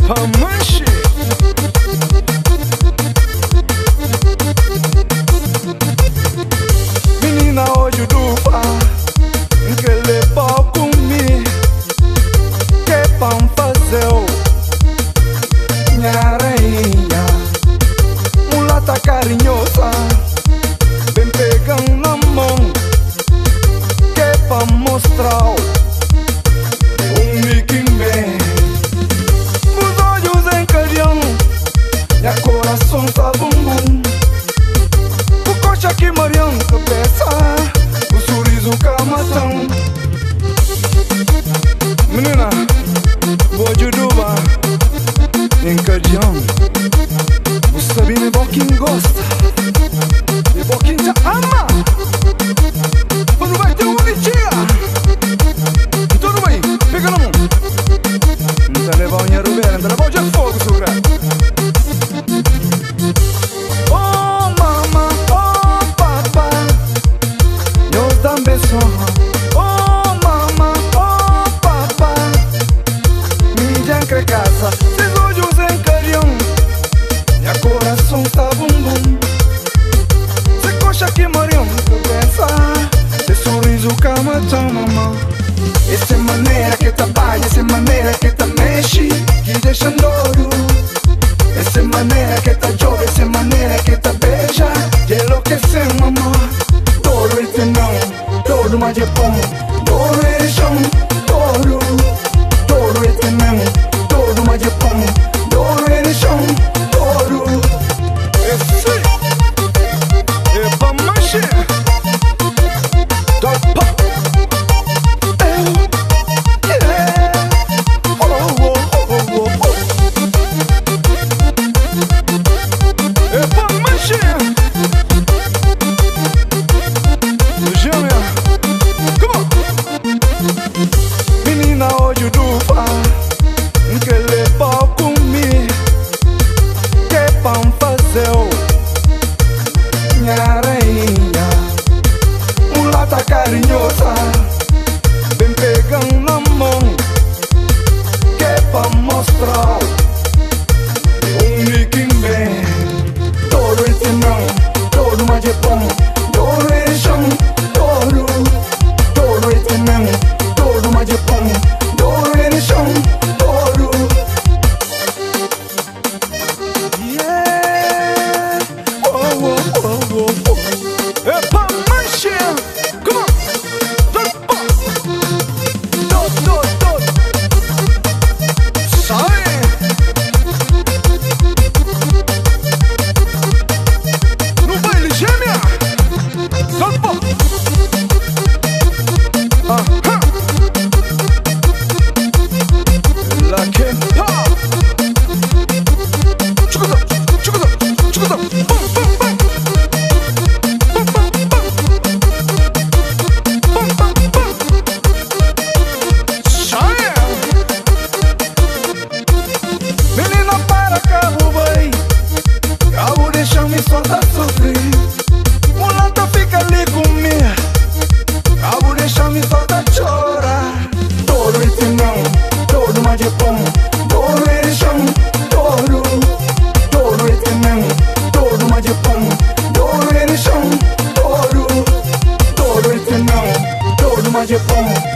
pămânși. Menina, hoje o duva que leva comigo, que pão fazer minha rainha, mulata carinhosa, vem pegando na mão, que pra mostrar coração tá bum bum. O coxa que Mariam cabeça, o sorriso camatão. Menina, vou juduba em cardião. O sabine boquim gosta, e boquim já ama. Quando vai ter bonitinha, tudo bem, pega na mão. Não tá levando minha rubeira, não tá levando de fogo, sugra. Oh mama, oh papa, minha casa, seus olhos encalham, meu coração tá bum bum. Se coxa que Mariam cabeça, se sorriso camatão, mamã. Essa é maneira que trabalha, essa é maneira que tá mexe, que deixa doido. Essa é maneira que tá jovem, essa é maneira que tá beija, de enlouquecer, mamã. Todo esse não. Todo mais de pão, todo é chão, todo é temão, todo mais de pão, todo é chão, todo. Esse é pra manche, topa, é pra manche. Menina, hoje o duva que leva comigo, que pão fazer minha rainha, mulata carinhosa, vem pegando na mão, que pra mostrar Mickey Man. Todo esse não, todo mais de pão, todo é chão, todo esse não. Todo mais de pão, todo é chão, todo. Yeah, oh, oh, oh, oh, oh. É pra manche, come on. Todo. Sai. No baile gêmea. Todo. Menina, para cabo, vai. Cabo, deixa-me só tá sofrer. Mulata, fica ali comigo. Cabo, deixa-me só tá chorar. Todo esse não, todo mais de pão, todo é chão, todo esse não, todo mais de pão, todo é chão, todo esse não, todo mais de pão.